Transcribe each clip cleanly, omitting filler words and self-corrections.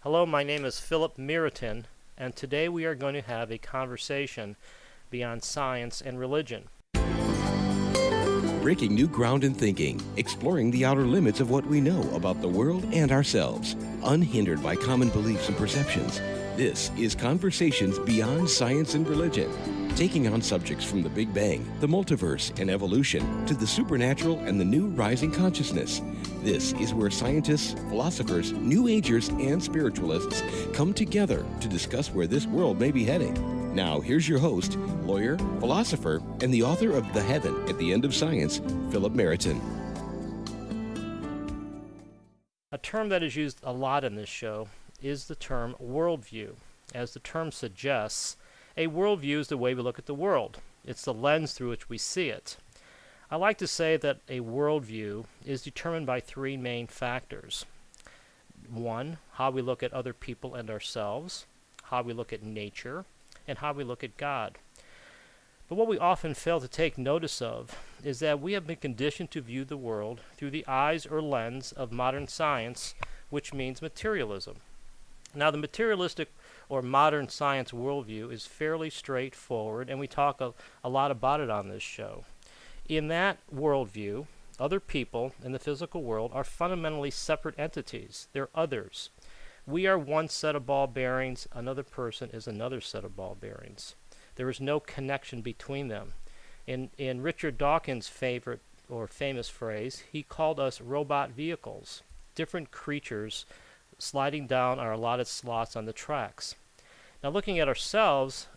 Hello, my name is Philip Mereton, and today we are going to have a conversation beyond science and religion. Breaking new ground in thinking, exploring the outer limits of what we know about the world and ourselves, unhindered by common beliefs and perceptions. This is Conversations Beyond Science and Religion, taking on subjects from the Big Bang, the multiverse, and evolution, to the supernatural and the new rising consciousness. This is where scientists, philosophers, New Agers, and spiritualists come together to discuss where this world may be heading. Now, here's your host, lawyer, philosopher, and the author of The Heaven at the End of Science, Philip Mereton. A term that is used a lot in this show is the term worldview. As the term suggests, a worldview is the way we look at the world. It's the lens through which we see it. I like to say that a worldview is determined by three main factors. One, how we look at other people and ourselves, how we look at nature, and how we look at God. But what we often fail to take notice of is that we have been conditioned to view the world through the eyes or lens of modern science, which means materialism. Now, the materialistic or modern science worldview is fairly straightforward, and we talk a lot about it on this show. In that worldview, other people in the physical world are fundamentally separate entities. They're others. We are one set of ball bearings, another person is another set of ball bearings. There is no connection between them. In Richard Dawkins' favorite or famous phrase, he called us robot vehicles, different creatures sliding down our allotted slots on the tracks. Now, looking at ourselves,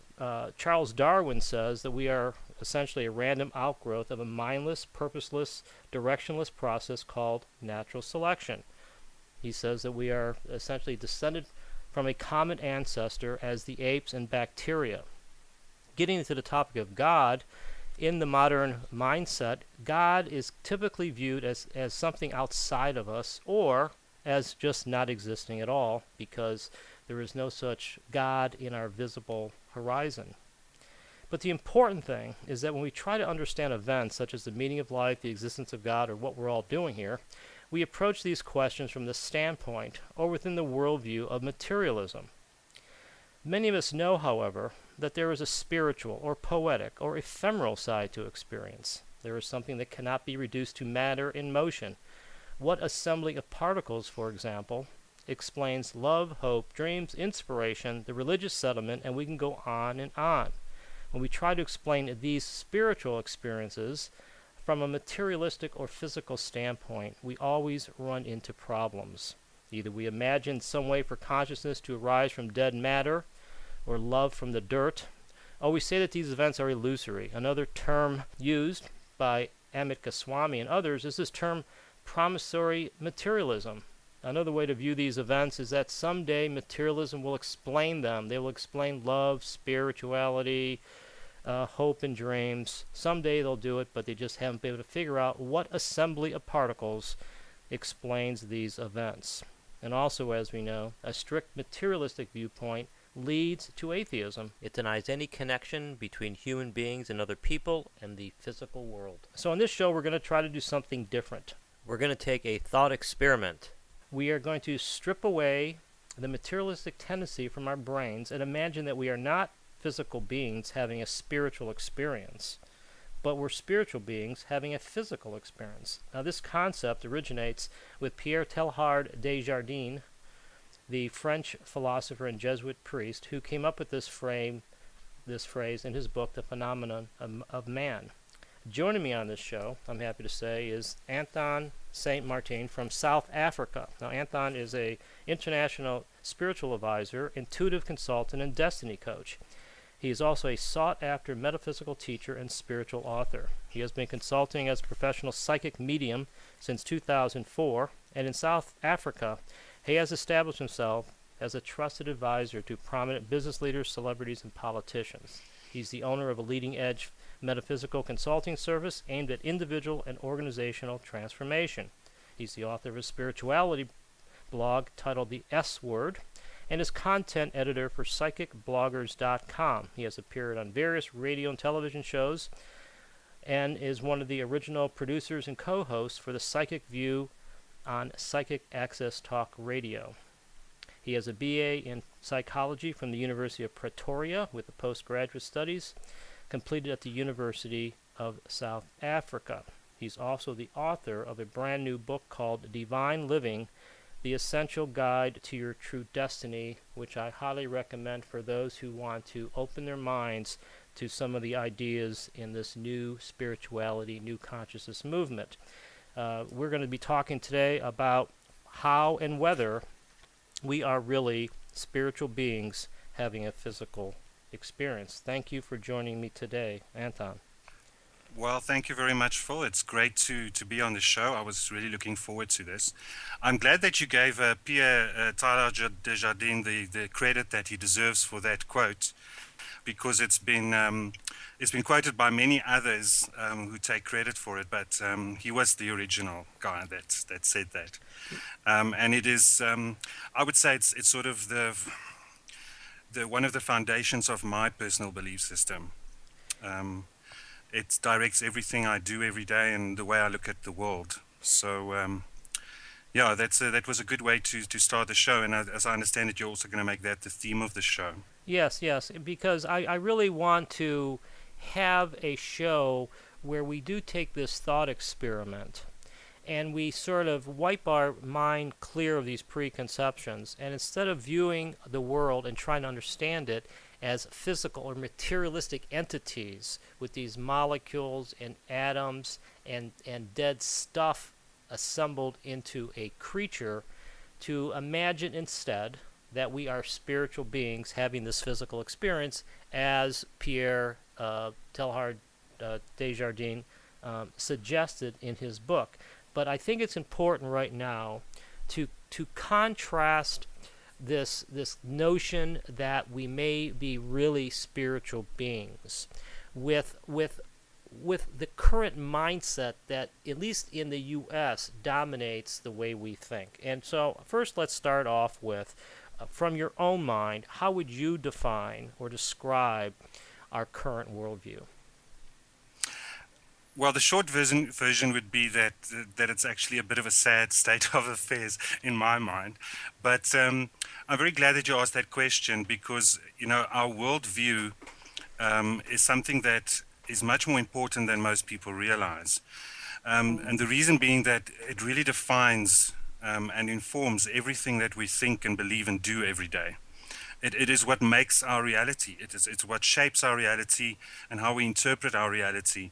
Charles Darwin says that we are essentially a random outgrowth of a mindless, purposeless, directionless process called natural selection. He says that we are essentially descended from a common ancestor as the apes and bacteria. Getting into the topic of God, in the modern mindset, God is typically viewed as something outside of us or as just not existing at all because there is no such God in our visible horizon. But the important thing is that when we try to understand events such as the meaning of life, the existence of God, or what we're all doing here, we approach these questions from the standpoint or within the worldview of materialism. Many of us know, however, that there is a spiritual or poetic or ephemeral side to experience. There is something that cannot be reduced to matter in motion. What assembly of particles, for example, explains love, hope, dreams, inspiration, the religious settlement, and we can go on and on. When we try to explain these spiritual experiences from a materialistic or physical standpoint, we always run into problems. Either we imagine some way for consciousness to arise from dead matter or love from the dirt, or we say that these events are illusory. Another term used by Amit Goswami and others is this term promissory materialism. Another way to view these events is that someday materialism will explain them. They will explain love, spirituality, hope, and dreams. Someday they'll do it, but they just haven't been able to figure out what assembly of particles explains these events. And also, as we know, a strict materialistic viewpoint leads to atheism. It denies any connection between human beings and other people and the physical world. So in this show, we're going to try to do something different. We're going to take a thought experiment. We are going to strip away the materialistic tendency from our brains and imagine that we are not physical beings having a spiritual experience, but we're spiritual beings having a physical experience. Now, this concept originates with Pierre Teilhard de Chardin, the French philosopher and Jesuit priest who came up with this phrase in his book, The Phenomenon of Man. Joining me on this show, I'm happy to say, is Anthon St. Maarten from South Africa. Now, Anthon is an international spiritual advisor, intuitive consultant, and destiny coach. He is also a sought-after metaphysical teacher and spiritual author. He has been consulting as a professional psychic medium since 2004, and in South Africa, he has established himself as a trusted advisor to prominent business leaders, celebrities, and politicians. He's the owner of a leading-edge metaphysical consulting service aimed at individual and organizational transformation. He's the author of a spirituality blog titled The S Word, and is content editor for psychicbloggers.com. He has appeared on various radio and television shows and is one of the original producers and co-hosts for The Psychic View on Psychic Access Talk Radio. He has a BA in psychology from the University of Pretoria with a postgraduate studies completed at the University of South Africa. He's also the author of a brand new book called Divine Living, The Essential Guide to Your True Destiny, which I highly recommend for those who want to open their minds to some of the ideas in this new spirituality, new consciousness movement. We're going to be talking today about how and whether we are really spiritual beings having a physical experience. Thank you for joining me today, Anthon. Well, thank you very much, Phil. It's great to be on the show. I was really looking forward to this. I'm glad that you gave Pierre Teilhard de Chardin the credit that he deserves for that quote, because it's been quoted by many others who take credit for it, but he was the original guy that said that. And it is, I would say, it's sort of the one of the foundations of my personal belief system. It directs everything I do every day and the way I look at the world. So, yeah, that was a good way to start the show. And as I understand it, you're also going to make that the theme of the show. Yes, because I really want to have a show where we do take this thought experiment and we sort of wipe our mind clear of these preconceptions. And instead of viewing the world and trying to understand it as physical or materialistic entities with these molecules and atoms and dead stuff assembled into a creature, to imagine instead that we are spiritual beings having this physical experience, as Pierre Teilhard de Chardin suggested in his book. But I think it's important right now to contrast this notion that we may be really spiritual beings with the current mindset that, at least in the U.S., dominates the way we think. And so first let's start off with, from your own mind, how would you define or describe our current worldview? Well, the short version would be that it's actually a bit of a sad state of affairs in my mind. But I'm very glad that you asked that question, because, our worldview is something that is much more important than most people realize. And the reason being that it really defines and informs everything that we think and believe and do every day. It is what makes our reality. It's what shapes our reality and how we interpret our reality.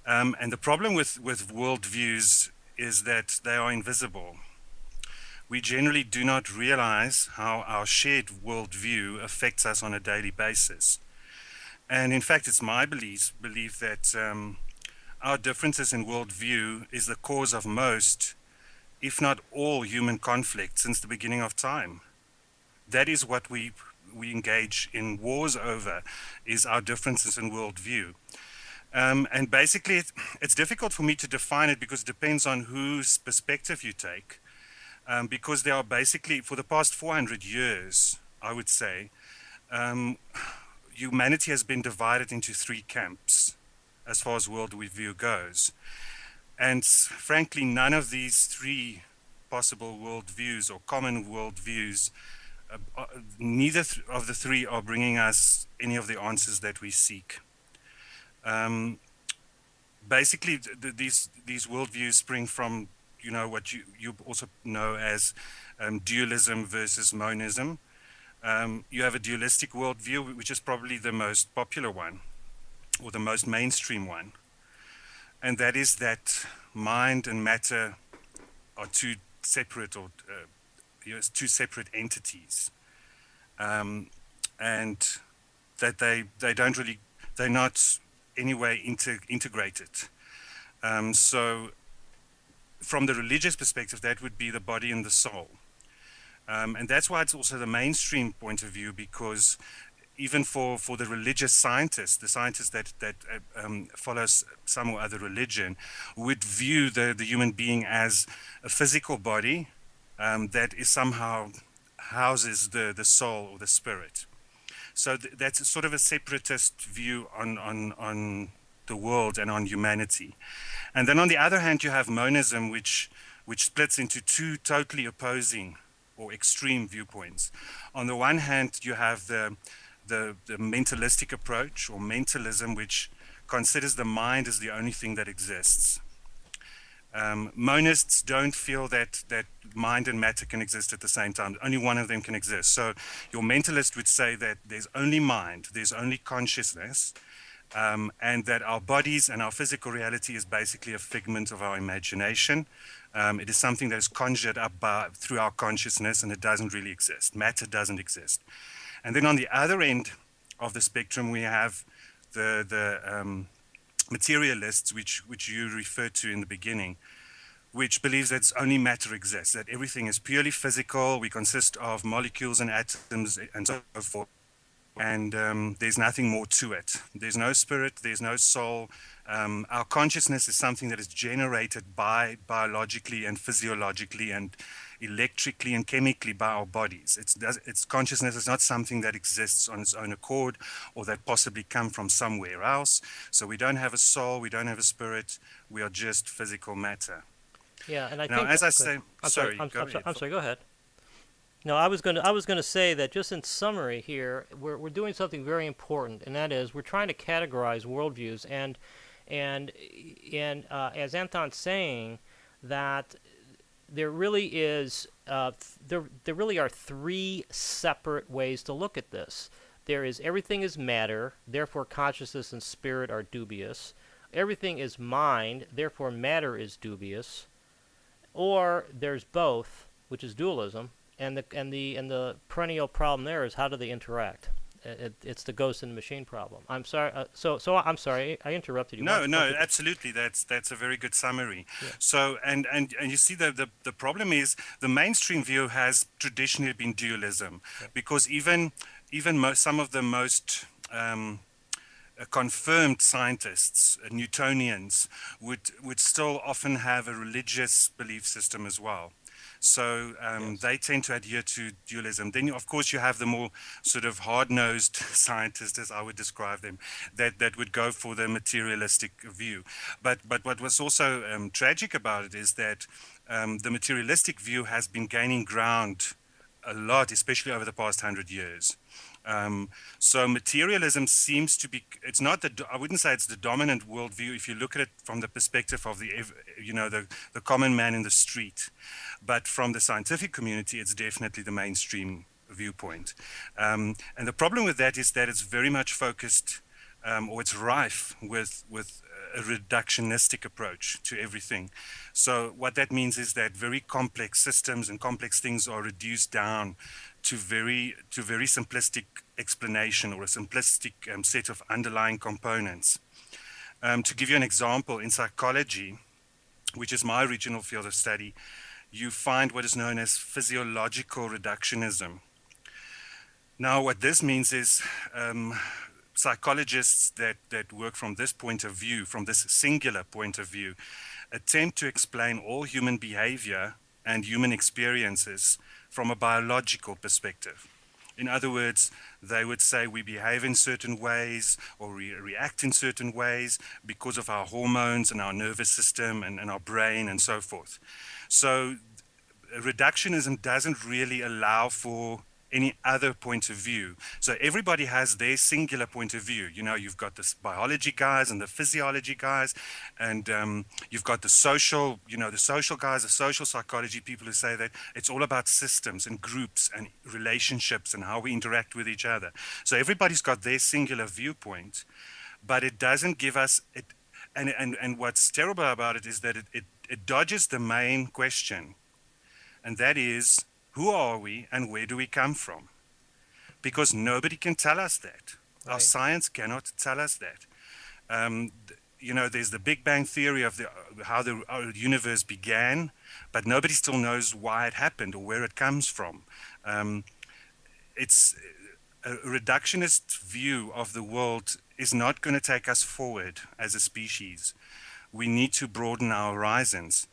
And the problem with worldviews is that they are invisible. We generally do not realize how our shared worldview affects us on a daily basis. And in fact, it's my belief that our differences in worldview is the cause of most, if not all, human conflict since the beginning of time. That is what we engage in wars over, is our differences in worldview. And basically, it's difficult for me to define it because it depends on whose perspective you take. Because there are basically, for the past 400 years, I would say, humanity has been divided into three camps as far as worldview goes. And frankly, none of these three possible worldviews or common worldviews, neither of the three are bringing us any of the answers that we seek. Basically, these worldviews spring from, what you also know as dualism versus monism. You have a dualistic worldview, which is probably the most popular one, or the most mainstream one. And that is that mind and matter are two separate two separate entities. And that they're not anyway integrated. So from the religious perspective, that would be the body and the soul. And that's why it's also the mainstream point of view, because even for the religious scientists, the scientists that follows some or other religion, would view the human being as a physical body that is somehow houses the soul or the spirit. So that's sort of a separatist view on the world and on humanity. And then on the other hand, you have monism, which splits into two totally opposing or extreme viewpoints. On the one hand, you have the mentalistic approach or mentalism, which considers the mind as the only thing that exists. Monists don't feel that mind and matter can exist at the same time. Only one of them can exist. So your mentalist would say that there's only mind, there's only consciousness, and that our bodies and our physical reality is basically a figment of our imagination. It is something that is conjured up through our consciousness, and it doesn't really exist. Matter doesn't exist. And then on the other end of the spectrum, we have the materialists, which you referred to in the beginning, which believes that only matter exists, that everything is purely physical, we consist of molecules and atoms and so forth, and there's nothing more to it. There's no spirit, there's no soul. Our consciousness is something that is generated biologically and physiologically and electrically and chemically by our bodies. Its consciousness is not something that exists on its own accord or that possibly come from somewhere else. So we don't have a soul, we don't have a spirit, we are just physical matter. Yeah, and I Now, think as I say, I'm sorry. Go ahead. No, I was going to say that just in summary here, we're doing something very important, and that is we're trying to categorize worldviews, and as Anthon's saying, that there really is there really are three separate ways to look at this. There is everything is matter, therefore consciousness and spirit are dubious. Everything is mind, therefore matter is dubious. Or there's both, which is dualism, and the perennial problem there is how do they interact? It's the ghost in the machine problem. I'm sorry. So I'm sorry. I interrupted you. No, absolutely. That's a very good summary. Yeah. So and you see the problem is the mainstream view has traditionally been dualism, because even some of the most confirmed scientists, Newtonians, would still often have a religious belief system as well. So they tend to adhere to dualism. Then, of course, you have the more sort of hard-nosed scientists, as I would describe them, that would go for the materialistic view. But what was also tragic about it is that the materialistic view has been gaining ground a lot, especially over the past 100 years. So materialism seems to be, it's not I wouldn't say it's the dominant worldview if you look at it from the perspective of the common man in the street, but from the scientific community, it's definitely the mainstream viewpoint. And the problem with that is that it's very much focused, or it's rife with a reductionistic approach to everything. So what that means is that very complex systems and complex things are reduced down to very simplistic explanation or a simplistic set of underlying components. To give you an example, in psychology, which is my original field of study, you find what is known as physiological reductionism. Now, what this means is psychologists that work from this point of view, from this singular point of view, attempt to explain all human behavior and human experiences from a biological perspective. In other words, they would say we behave in certain ways or we react in certain ways because of our hormones and our nervous system and our brain and so forth. So reductionism doesn't really allow for any other point of view. So everybody has their singular point of view. You know, you've got the biology guys and the physiology guys, and you've got the social, the social guys, the social psychology people who say that it's all about systems and groups and relationships and how we interact with each other. So everybody's got their singular viewpoint, but it doesn't give us it. And what's terrible about it is that it dodges the main question, and that is, who are we and where do we come from? Because nobody can tell us that. Right. Our science cannot tell us that. There's the Big Bang theory of how the universe began, but nobody still knows why it happened or where it comes from. It's a reductionist view of the world is not going to take us forward as a species. We need to broaden our horizons.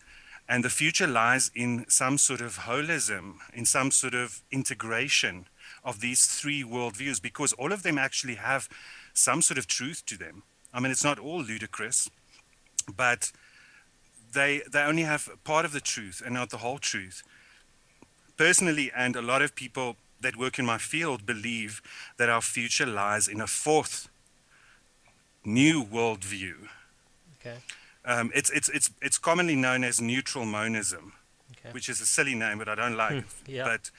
And the future lies in some sort of holism, in some sort of integration of these three worldviews, because all of them actually have some sort of truth to them. I mean, it's not all ludicrous, but they only have part of the truth and not the whole truth. personally, and a lot of people that work in my field believe that our future lies in a fourth new worldview. Okay. It's commonly known as neutral monism, Okay. which is a silly name, but I don't like it. Yeah. But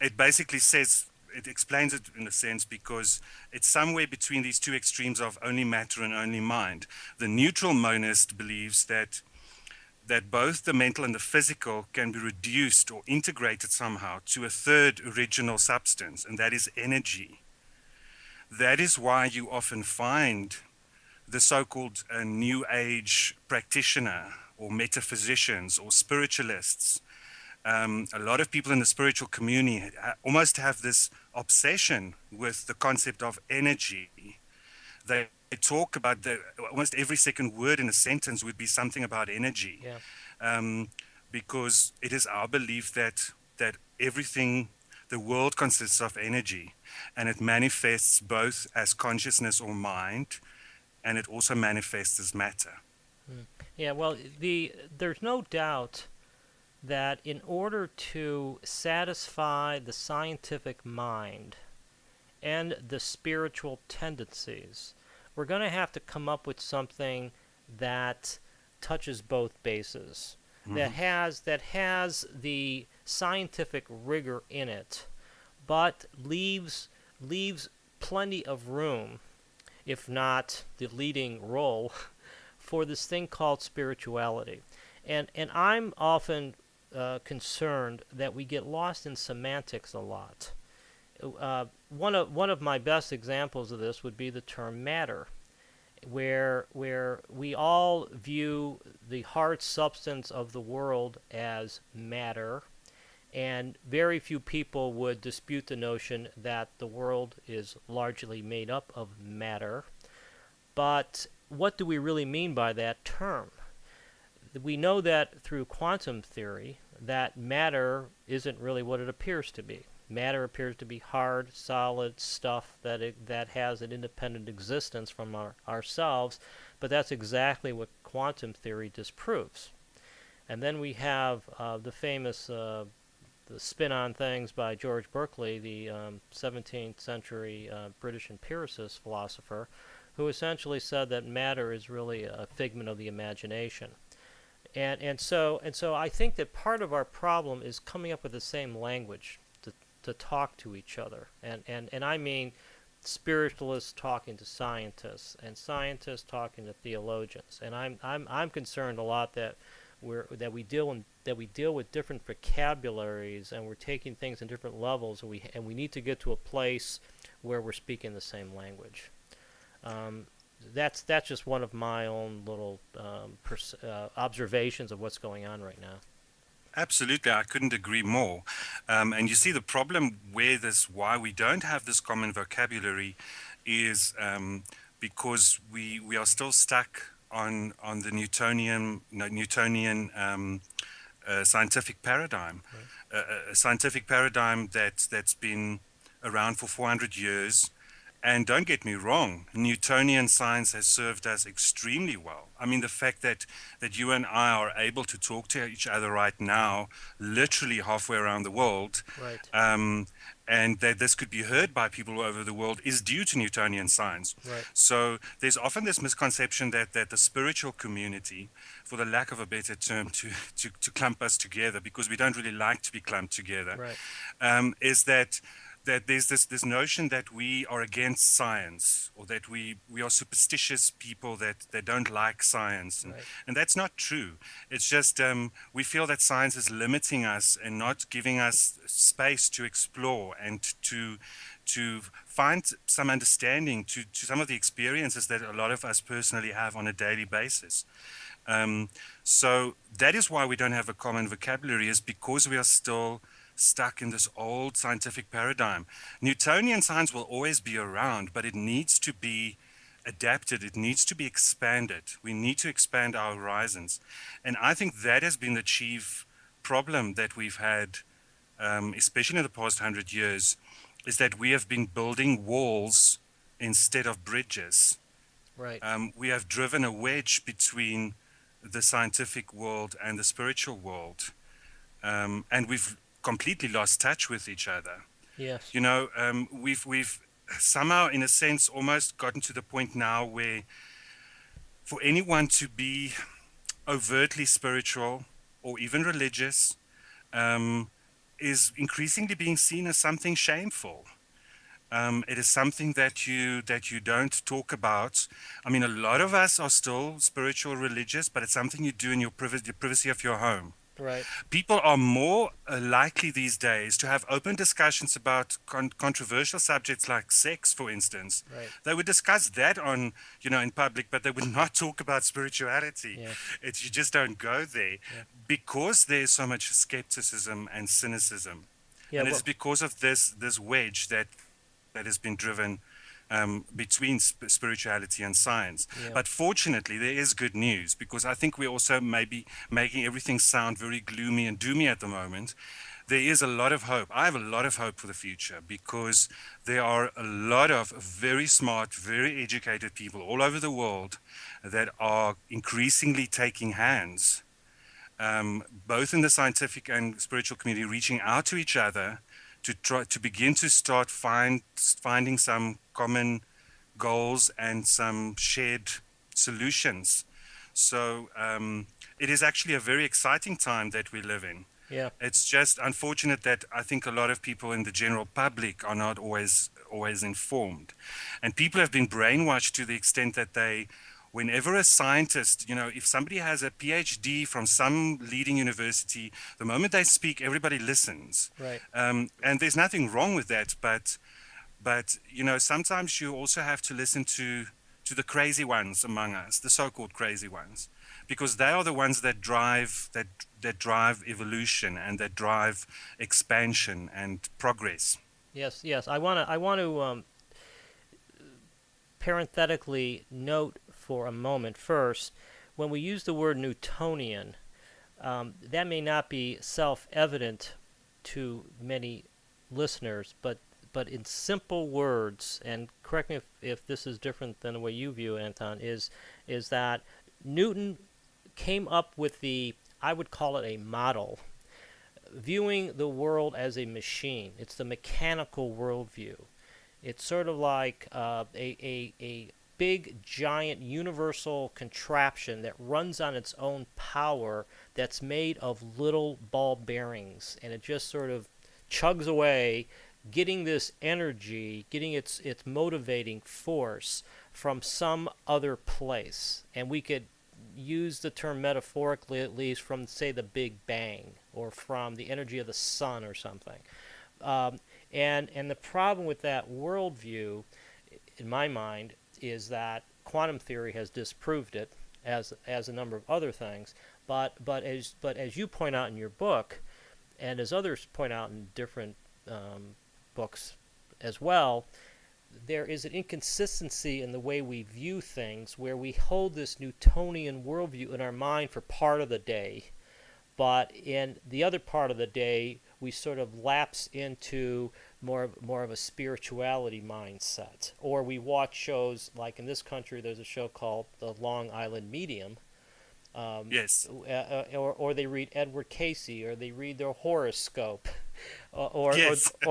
it basically says, it explains it in a sense because it's somewhere between these two extremes of only matter and only mind. The neutral monist believes that both the mental and the physical can be reduced or integrated somehow to a third original substance, and that is energy. That is why you often find the so-called New Age practitioner or metaphysicians or spiritualists. A lot of people in the spiritual community almost have this obsession with the concept of energy. They talk about almost every second word in a sentence would be something about energy. Yeah. Because it is our belief that everything, the world consists of energy, and it manifests both as consciousness or mind, and it also manifests as matter. Yeah, well, there's no doubt that in order to satisfy the scientific mind and the spiritual tendencies, we're going to have to come up with something that touches both bases, that has the scientific rigor in it, but leaves plenty of room, if not the leading role, for this thing called spirituality. And I'm often concerned that we get lost in semantics a lot. One of my best examples of this would be the term matter, where we all view the hard substance of the world as matter, and very few people would dispute the notion that the world is largely made up of matter. But what do we really mean by that term? We know that through quantum theory that matter isn't really what it appears to be. Matter appears to be hard, solid stuff that has an independent existence from ourselves, but that's exactly what quantum theory disproves. And then we have the famous the spin on things by George Berkeley, the 17th century British empiricist philosopher, who essentially said that matter is really a figment of the imagination. And so I think that part of our problem is coming up with the same language to talk to each other. And I mean spiritualists talking to scientists and scientists talking to theologians. And I'm concerned a lot that we deal with different vocabularies, and we're taking things in different levels, and we need to get to a place where we're speaking the same language. That's just one of my own little observations of what's going on right now. Absolutely, I couldn't agree more. And you see, the problem why we don't have this common vocabulary is because we are still stuck on the Newtonian scientific paradigm, Right. A scientific paradigm that's been around for 400 years. And don't get me wrong, Newtonian science has served us extremely well. I mean, the fact that you and I are able to talk to each other right now, literally halfway around the world, Right. And that this could be heard by people all over the world is due to Newtonian science. Right. So there's often this misconception that the spiritual community, for the lack of a better term to clump us together, because we don't really like to be clumped together, Right. is that there's this notion that we are against science, or that we are superstitious people that don't like science. Right. And that's not true. It's just we feel that science is limiting us and not giving us space to explore and to find some understanding to some of the experiences that a lot of us personally have on a daily basis. So that is why we don't have a common vocabulary, is because we are still stuck in this old scientific paradigm. Newtonian science will always be around, but it needs to be adapted. It needs to be expanded. We need to expand our horizons. And I think that has been the chief problem that we've had, especially in the past 100 years, is that we have been building walls instead of bridges. Right. We have driven a wedge between the scientific world and the spiritual world. And completely lost touch with each other. Yes. You know, we've somehow, in a sense, almost gotten to the point now where for anyone to be overtly spiritual or even religious um, is increasingly being seen as something shameful. It is something that you don't talk about. I mean, a lot of us are still spiritual, religious, but it's something you do in the privacy of your home. Right. People are more likely these days to have open discussions about controversial subjects like sex, for instance. Right. They would discuss that in public, but they would not talk about spirituality. Yeah. You just don't go there Yeah. because there's so much skepticism and cynicism. Yeah. And it Well, is because of this wedge that has been driven between spirituality and science. Yeah. But fortunately, there is good news, because I think we're also maybe making everything sound very gloomy and doomy at the moment. There is a lot of hope. I have a lot of hope for the future, because there are a lot of very smart, very educated people all over the world that are increasingly taking hands, both in the scientific and spiritual community, reaching out to each other to try to begin to start finding some common goals and some shared solutions. So it is actually a very exciting time that we live in. yeah. It's just unfortunate that I think a lot of people in the general public are not always informed, and people have been brainwashed to the extent that whenever a scientist, if somebody has a PhD from some leading university, the moment they speak, everybody listens. Right. And there's nothing wrong with that, but sometimes you also have to listen to the crazy ones among us, the so-called crazy ones, because they are the ones that drive evolution and that drive expansion and progress. Yes. Yes. I want to parenthetically note for a moment first, when we use the word Newtonian, that may not be self-evident to many listeners, but in simple words, and correct me if this is different than the way you view it, Anthon, is that Newton came up with I would call it a model, viewing the world as a machine. It's the mechanical worldview. It's sort of like a big, giant, universal contraption that runs on its own power, that's made of little ball bearings, and it just sort of chugs away, getting this energy, getting its motivating force from some other place. And we could use the term metaphorically, at least, from, say, the Big Bang, or from the energy of the sun or something. And the problem with that worldview, in my mind, is that quantum theory has disproved it, as a number of other things. But as you point out in your book, and as others point out in different books as well, there is an inconsistency in the way we view things, where we hold this Newtonian worldview in our mind for part of the day, but in the other part of the day we sort of lapse into more of a spirituality mindset. Or we watch shows like, in this country there's a show called The Long Island Medium. Yes. Or they read Edward Casey, or they read their horoscope, or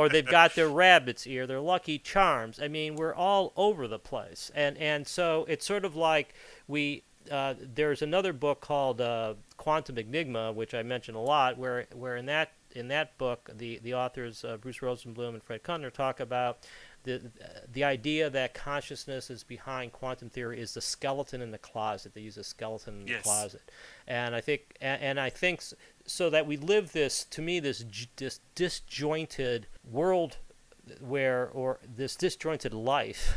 they've got their rabbit's ear, their Lucky Charms. I mean, we're all over the place, and so it's sort of like there's another book called Quantum Enigma, which I mention a lot, where in that book the authors Bruce Rosenblum and Fred Kuttner talk about the idea that consciousness is behind quantum theory is the skeleton in the closet. They use a skeleton in the closet, and I think so that we live this disjointed world or this disjointed life,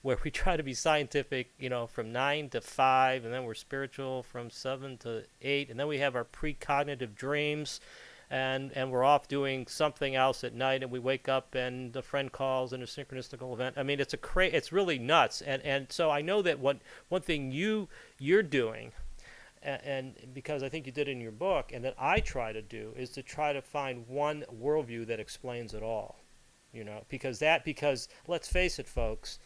where we try to be scientific, from 9 to 5, and then we're spiritual from 7 to 8, and then we have our precognitive dreams. And we're off doing something else at night, and we wake up and a friend calls in a synchronistic event. I mean, it's really nuts. And so I know that one thing you're doing, and because I think you did it in your book, and that I try to do, is to try to find one worldview that explains it all. Because let's face it, folks,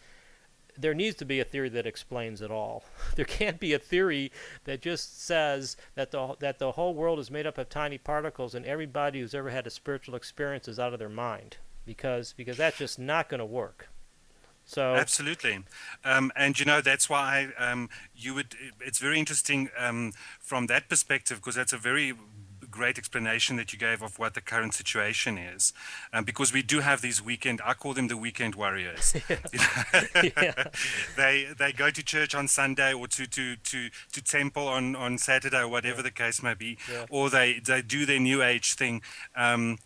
there needs to be a theory that explains it all. There can't be a theory that just says that the whole world is made up of tiny particles and everybody who's ever had a spiritual experience is out of their mind, because that's just not going to work. So Absolutely, and that's why you would. It's very interesting from that perspective, because that's a very great explanation that you gave of what the current situation is, because we do have these I call them the weekend warriors. yeah, They go to church on Sunday, or to temple on Saturday, or whatever the case may be, yeah, or they do their new age thing. And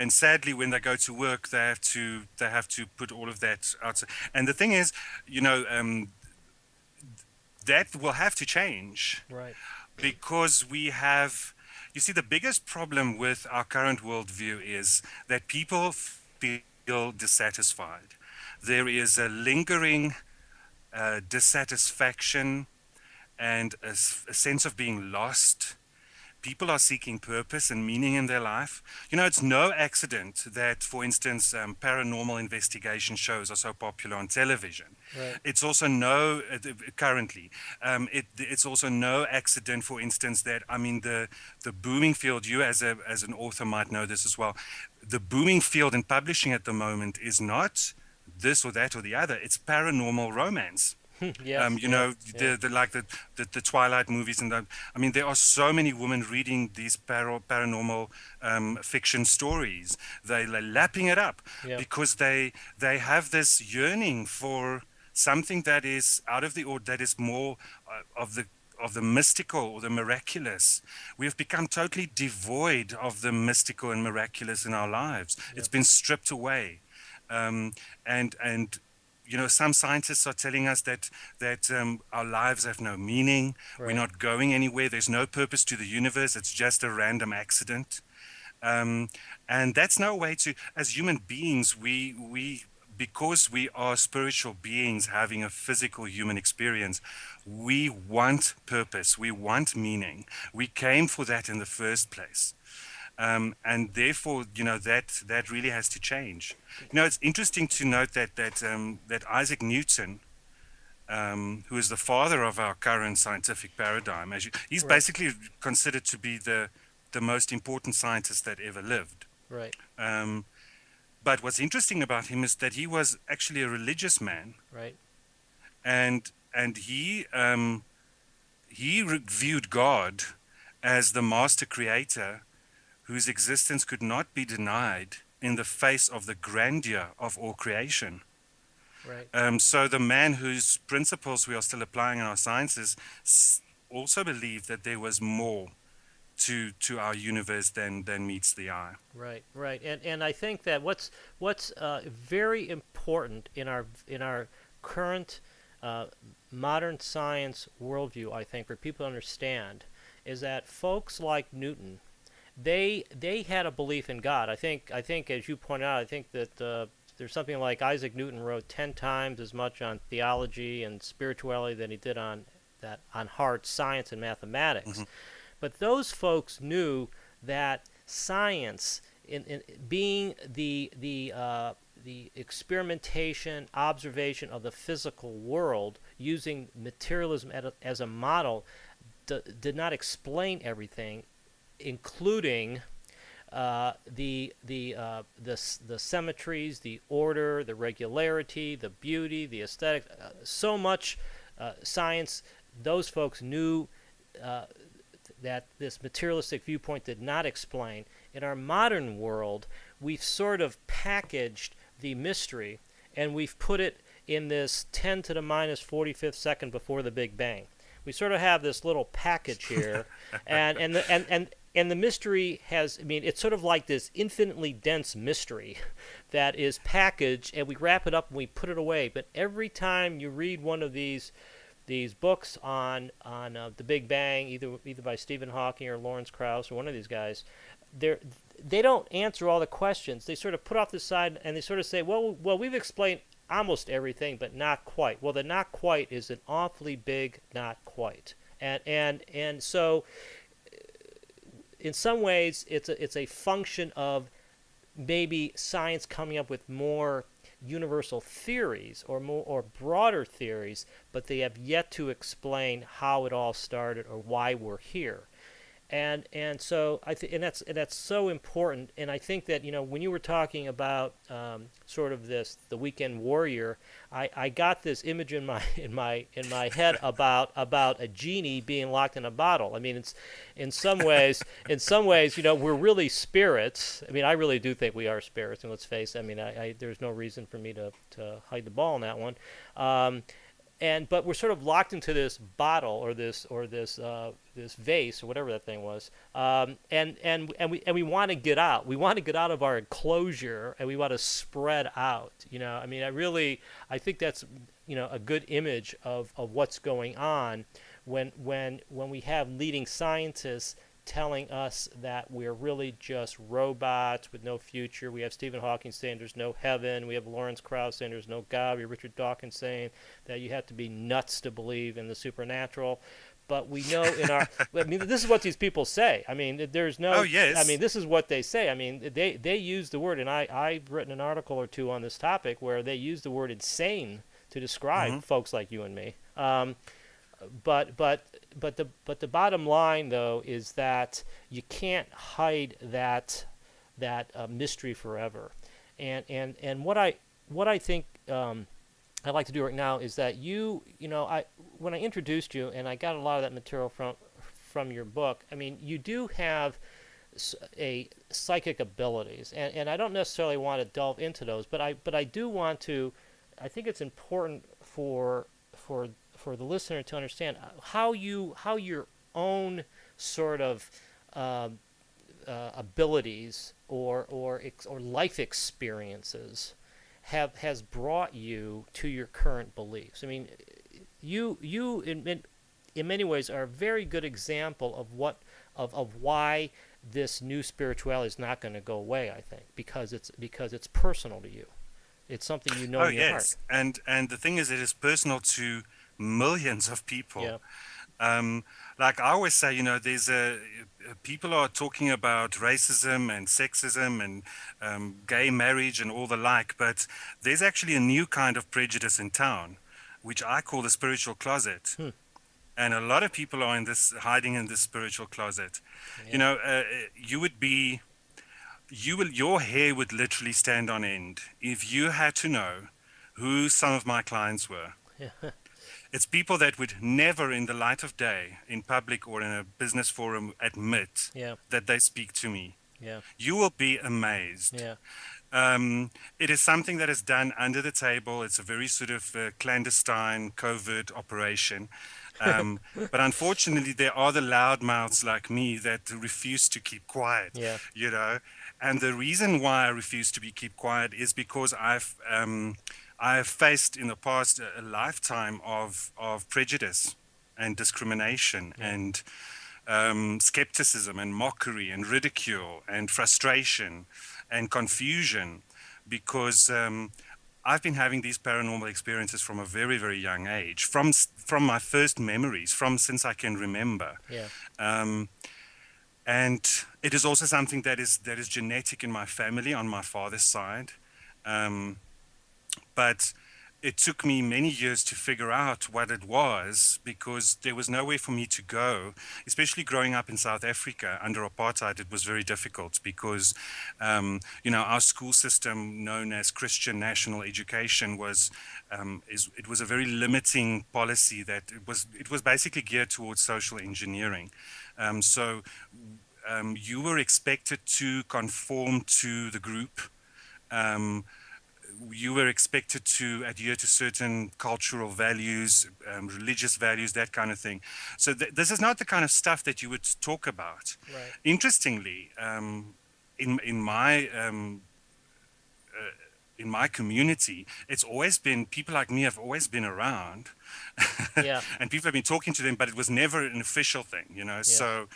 sadly, when they go to work, they have to put all of that out. And the thing is, that will have to change, right, because you see, the biggest problem with our current worldview is that people feel dissatisfied. There is a lingering dissatisfaction and a sense of being lost. People are seeking purpose and meaning in their life. It's no accident that, for instance, paranormal investigation shows are so popular on television. right, It's also currently, it's also no accident, for instance, that, the booming field, you as an author might know this as well, the booming field in publishing at the moment is not this or that or the other, it's paranormal romance. yes, The Twilight movies, and there are so many women reading these paranormal fiction stories. They're lapping it up because they have this yearning for something that is out of the ordinary, that is more of the mystical or the miraculous. We have become totally devoid of the mystical and miraculous in our lives. It's been stripped away, and some scientists are telling us that our lives have no meaning. right. We're not going anywhere. There's no purpose to the universe. It's just a random accident. And that's no way to, as human beings, because we are spiritual beings having a physical human experience, we want purpose. We want meaning. We came for that in the first place. And therefore, that really has to change. It's interesting to note that Isaac Newton, who is the father of our current scientific paradigm, he's Right. basically considered to be the most important scientist that ever lived. Right, But what's interesting about him is that he was actually a religious man, right, and he viewed God as the master creator, whose existence could not be denied in the face of the grandeur of all creation. right. So the man whose principles we are still applying in our sciences also believed that there was more to our universe than meets the eye. Right, right, and I think that what's very important in our current modern science worldview, I think, for people to understand, is that folks like Newton, they had a belief in God. I think as you point out, I think that there's something like Isaac Newton wrote 10 times as much on theology and spirituality than he did on hard science and mathematics. Mm-hmm. But those folks knew that science, in being the experimentation, observation of the physical world using materialism as a model, did not explain everything, including the symmetries, the order, the regularity, the beauty, the aesthetic. So much science, those folks knew that this materialistic viewpoint did not explain. In our modern world, we've sort of packaged the mystery, and we've put it in this 10 to the minus 45th second before the Big Bang. We sort of have this little package here, and the mystery has, it's sort of like this infinitely dense mystery that is packaged, and we wrap it up and we put it away. But every time you read one of these books on the Big Bang, either by Stephen Hawking or Lawrence Krauss or one of these guys, they don't answer all the questions. They sort of put off the side and they sort of say, well, we've explained almost everything, but not quite. Well, the not quite is an awfully big not quite, and so in some ways it's a function of maybe science coming up with more universal theories or more or broader theories, but they have yet to explain how it all started or why we're here. And so I think, and that's so important. And I think that, when you were talking about sort of the weekend warrior, I got this image in my head about a genie being locked in a bottle. I mean, it's in some ways we're really spirits. I mean, I really do think we are spirits. And let's face it. I mean, there's no reason for me to hide the ball on that one. But we're sort of locked into this bottle or this vase or whatever that thing was, and we want to get out. We want to get out of our enclosure, and we want to spread out. I mean, I think that's a good image of what's going on when we have leading scientists telling us that we're really just robots with no future. We have Stephen Hawking saying there's no heaven. We have Lawrence Krauss saying there's no God. We have Richard Dawkins saying that you have to be nuts to believe in the supernatural. But we know I mean, this is what these people say. I mean, there's no. Oh, yes. I mean, this is what they say. I mean, they use the word, and I've written an article or two on this topic where they use the word insane to describe folks like you and me. But the bottom line, though, is that you can't hide that mystery forever. And what I think I'd like to do right now is that when I introduced you, and I got a lot of that material from your book. I mean, you do have a psychic abilities, and I don't necessarily want to delve into those, but I do want to. I think it's important for the listener to understand how your own sort of abilities or life experiences has brought you to your current beliefs. I mean, you in many ways are a very good example of why this new spirituality is not going to go away. I think because it's personal to you. It's something in your heart. And the thing is, it is personal to millions of people. Yeah. Like I always say, there's people are talking about racism and sexism and gay marriage and all the like, but there's actually a new kind of prejudice in town, which I call the spiritual closet. And a lot of people are hiding in this spiritual closet. Yeah. Your hair would literally stand on end if you had to know who some of my clients were. Yeah. It's people that would never in the light of day, in public or in a business forum, admit that they speak to me. Yeah. You will be amazed. Yeah. It is something that is done under the table. It's a very sort of clandestine, covert operation. But unfortunately, there are the loudmouths like me that refuse to keep quiet. Yeah. And the reason why I refuse to keep quiet is because I have faced in the past a lifetime of prejudice and discrimination and skepticism and mockery and ridicule and frustration and confusion because I've been having these paranormal experiences from a very, very young age, from my first memories, since I can remember. Yeah. And it is also something that is genetic in my family on my father's side. But it took me many years to figure out what it was because there was nowhere for me to go, especially growing up in South Africa under apartheid. It was very difficult because, our school system known as Christian National Education was a very limiting policy that it was basically geared towards social engineering. So you were expected to conform to the group. You were expected to adhere to certain cultural values, religious values, that kind of thing. So this is not the kind of stuff that you would talk about. Right. Interestingly, in my community, it's always been people like me have always been around, Yeah. and people have been talking to them, but it was never an official thing, Yeah. So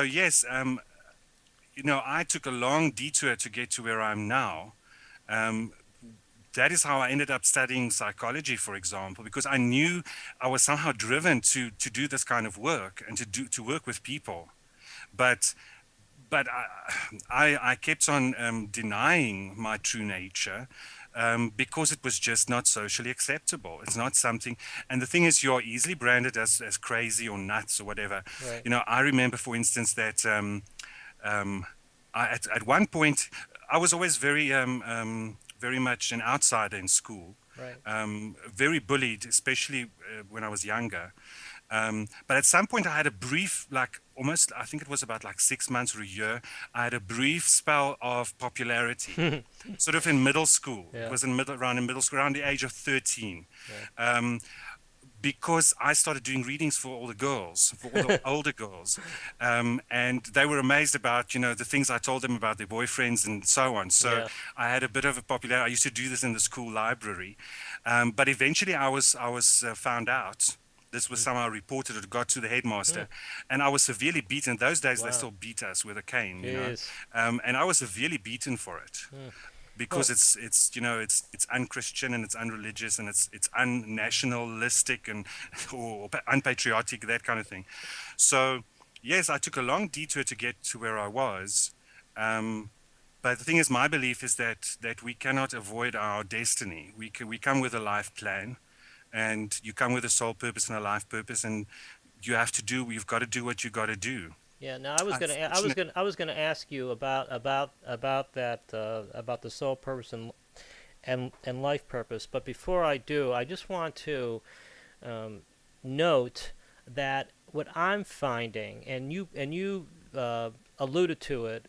yes, I took a long detour to get to where I'm now. That is how I ended up studying psychology, for example, because I knew I was somehow driven to do this kind of work and to work with people. But but I kept on denying my true nature because it was just not socially acceptable. It's not something, and the thing is, you're easily branded as crazy or nuts or whatever. Right. I remember, for instance, that at one point, I was always very much an outsider in school, Right. very bullied, especially when I was younger. But at some point, I had a brief, like almost, I think it was about like 6 months or a year, I had a brief spell of popularity, sort of in middle school. It Yeah. was around in middle school, around the age of 13. Yeah. Because I started doing readings for all the girls, for all the older girls, and they were amazed about the things I told them about their boyfriends and so on. So Yeah. I had a bit of a popularity. I used to do this in the school library, but eventually I was found out. This was somehow reported. It got to the headmaster, and I was severely beaten. In those days, they Wow. still beat us with a cane, Jeez. and I was severely beaten for it because Well, it's unchristian and it's unreligious and it's unnationalistic and or unpatriotic, that kind of thing. So yes, I took a long detour to get to where I was, but the thing is, my belief is that we cannot avoid our destiny. We come with a life plan, and you come with a soul purpose and a life purpose, and you've got to do what you got to do. yeah. Now I was gonna Unfortunately, I was gonna ask you about that about the soul purpose and life purpose. But before I do, I just want to um, note that what I'm finding, and you alluded to it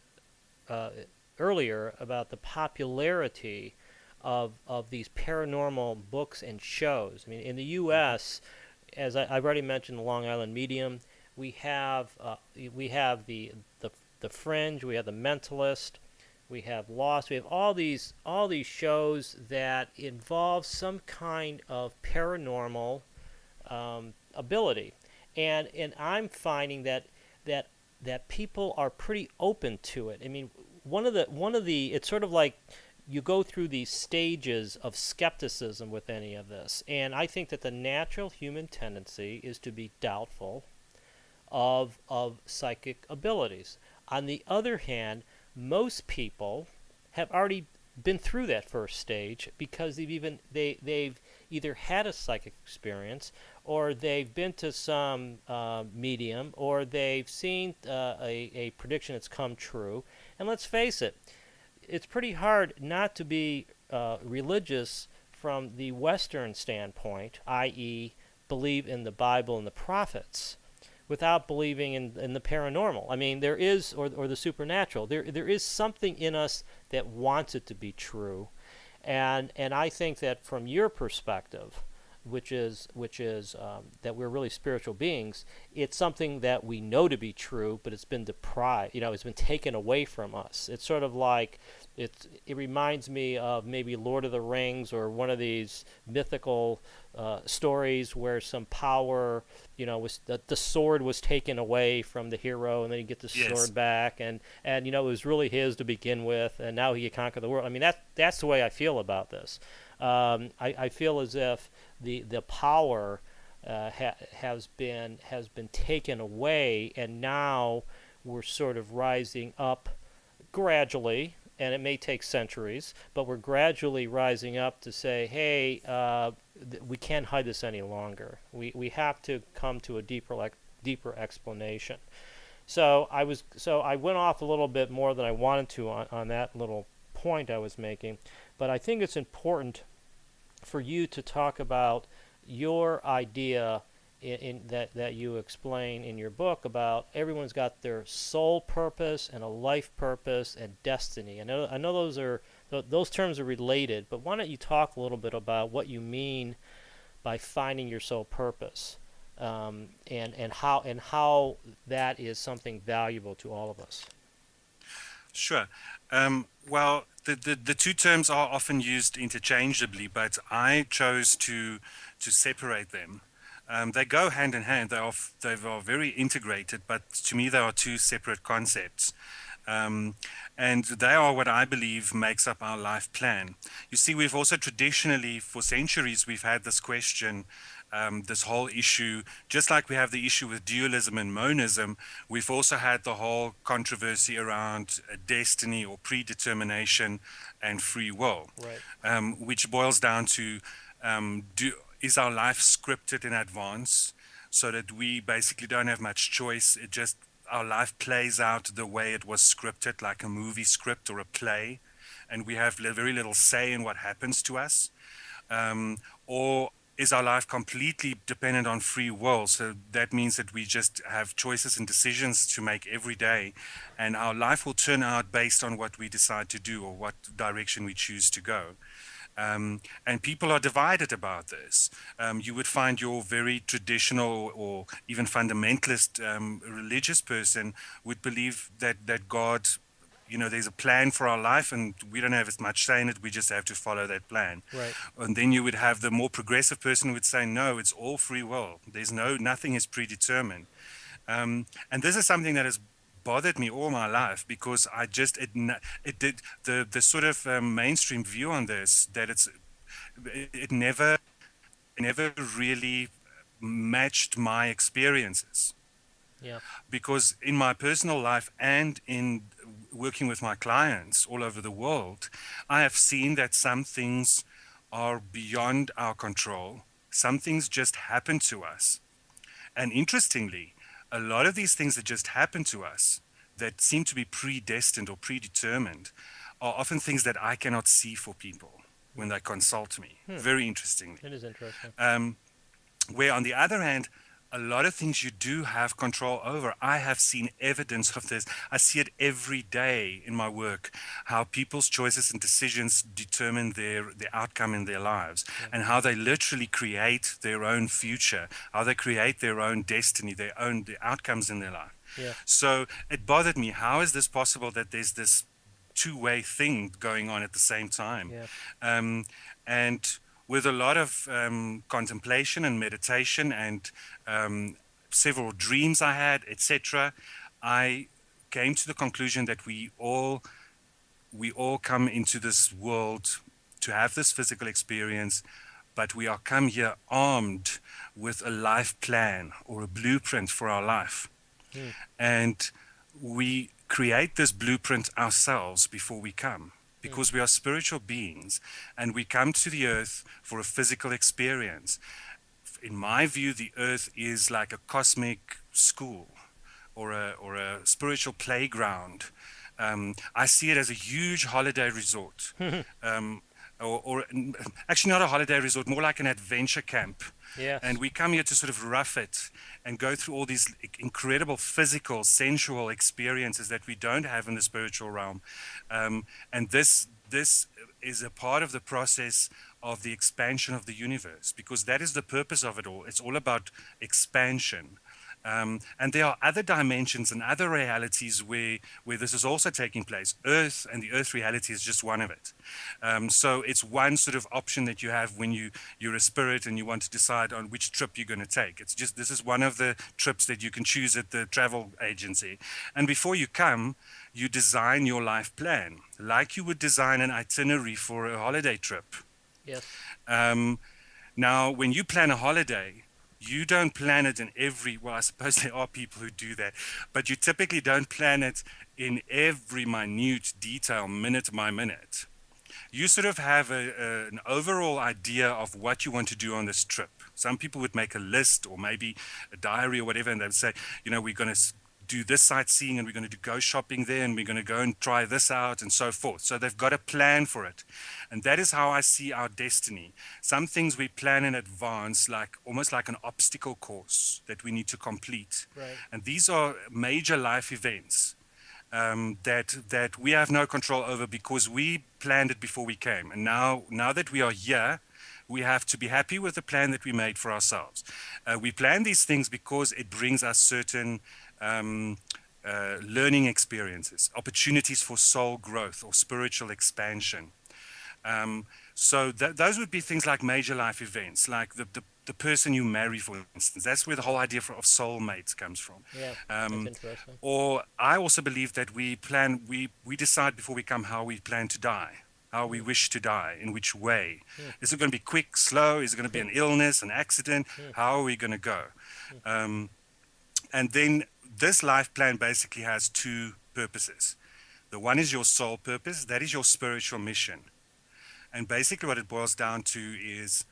uh, earlier about the popularity of these paranormal books and shows. I mean, in the U.S., as I've already mentioned, the Long Island Medium, we have the Fringe, we have the Mentalist, we have Lost, we have all these shows that involve some kind of paranormal ability, and I'm finding that people are pretty open to it. I mean, one of the it's sort of like you go through these stages of skepticism with any of this, and I think that the natural human tendency is to be doubtful of psychic abilities. On the other hand, most people have already been through that first stage because they've either had a psychic experience, or they've been to some medium, or they've seen a prediction that's come true. And let's face it, it's pretty hard not to be religious from the Western standpoint, i.e., believe in the Bible and the prophets, without believing in the paranormal. I mean, there is, or the supernatural. There is something in us that wants it to be true, and I think that from your perspective, which is that we're really spiritual beings, it's something that we know to be true, but it's been deprived. It's been taken away from us. It's sort of like it reminds me of maybe Lord of the Rings, or one of these mythical stories where some power, was the sword was taken away from the hero, and then you get the yes. sword back, and it was really his to begin with, and now he could conquer the world. I mean, that's the way I feel about this. I feel as if the power has been taken away, and now we're sort of rising up gradually, and it may take centuries, but we're gradually rising up to say, hey, we can't hide this any longer. We have to come to a deeper explanation. So I went off a little bit more than I wanted to on that little point I was making, but I think it's important for you to talk about your idea in that you explain in your book about everyone's got their soul purpose and a life purpose and destiny. I know those terms are related, but why don't you talk a little bit about what you mean by finding your soul purpose, and how that is something valuable to all of us. Sure. Well, the two terms are often used interchangeably, but I chose to separate them. They go hand in hand. They are very integrated, but to me they are two separate concepts. And they are what I believe makes up our life plan. You see, we've also traditionally, for centuries, we've had this question, this whole issue, just like we have the issue with dualism and monism, we've also had the whole controversy around destiny or predetermination and free will, Right. which boils down to is our life scripted in advance so that we basically don't have much choice? It just our life plays out the way it was scripted, like a movie script or a play, and we have very little say in what happens to us. Or is our life completely dependent on free will? So that means that we just have choices and decisions to make every day, and our life will turn out based on what we decide to do or what direction we choose to go. And people are divided about this. You would find your very traditional or even fundamentalist religious person would believe that God, there's a plan for our life and we don't have as much say in it. We just have to follow that plan. Right. And then you would have the more progressive person who would say, no, it's all free will. Nothing is predetermined. And this is something that has bothered me all my life, because it did the sort of mainstream view on this, that it never really matched my experiences. Yeah. Because in my personal life and in working with my clients all over the world, I have seen that some things are beyond our control. Some things just happen to us. And interestingly, a lot of these things that just happen to us that seem to be predestined or predetermined are often things that I cannot see for people when they consult me. Very interestingly. It is interesting. Where on the other hand, a lot of things you do have control over. I have seen evidence of this. I see it every day in my work, how people's choices and decisions determine the outcome in their lives, and how they literally create their own future, how they create their own destiny, the outcomes in their life. Yeah. So it bothered me. How is this possible that there's this two-way thing going on at the same time? Yeah. And with a lot of contemplation and meditation and several dreams I had, etc., I came to the conclusion that we all come into this world to have this physical experience, but we are come here armed with a life plan or a blueprint for our life. And we create this blueprint ourselves before we come, because we are spiritual beings and we come to the earth for a physical experience. In my view, the earth is like a cosmic school or a spiritual playground. I see it as a huge holiday resort. Or actually not a holiday resort, more like an adventure camp. Yes. And we come here to sort of rough it and go through all these incredible physical, sensual experiences that we don't have in the spiritual realm. And this is a part of the process of the expansion of the universe, because that is the purpose of it all. It's all about expansion. And there are other dimensions and other realities where this is also taking place. Earth and the Earth reality is just one of it. So it's one sort of option that you have when you're a spirit and you want to decide on which trip you're going to take. It's just, this is one of the trips that you can choose at the travel agency. And before you come, you design your life plan, like you would design an itinerary for a holiday trip. Yes. Now, when you plan a holiday, you don't plan it well, I suppose there are people who do that, but you typically don't plan it in every minute detail, minute by minute. You sort of have an overall idea of what you want to do on this trip. Some people would make a list or maybe a diary or whatever, and they'd say, we're going to do this sightseeing and we're going to go shopping there and we're going to go and try this out and so forth. So they've got a plan for it. And that is how I see our destiny. Some things we plan in advance, like almost like an obstacle course that we need to complete. Right. And these are major life events that we have no control over because we planned it before we came. And now that we are here, we have to be happy with the plan that we made for ourselves. We plan these things because it brings us certain learning experiences, opportunities for soul growth or spiritual expansion. So those would be things like major life events, like the person you marry, for instance. That's where the whole idea of soulmates comes from. Yeah, that's interesting. Or I also believe that we decide before we come how we plan to die. how we wish to die, in which way. Is it going to be quick, slow? Is it going to be an illness, an accident? How are we going to go? And then this life plan basically has two purposes. The one is your soul purpose, that is your spiritual mission. And basically what it boils down to is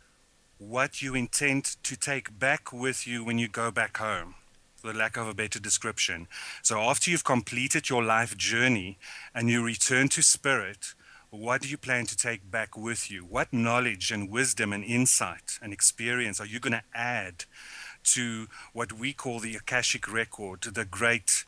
what you intend to take back with you when you go back home, for the lack of a better description. So after you've completed your life journey and you return to spirit, what do you plan to take back with you? What knowledge and wisdom and insight and experience are you going to add to what we call the Akashic record, the great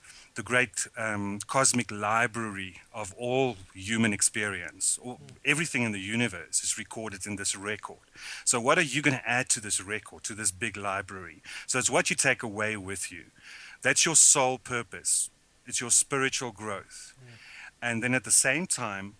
cosmic library of all human experience? Everything in the universe is recorded in this record. So what are you going to add to this record, to this big library? So it's what you take away with you. That's your soul purpose. It's your spiritual growth. And then at the same time,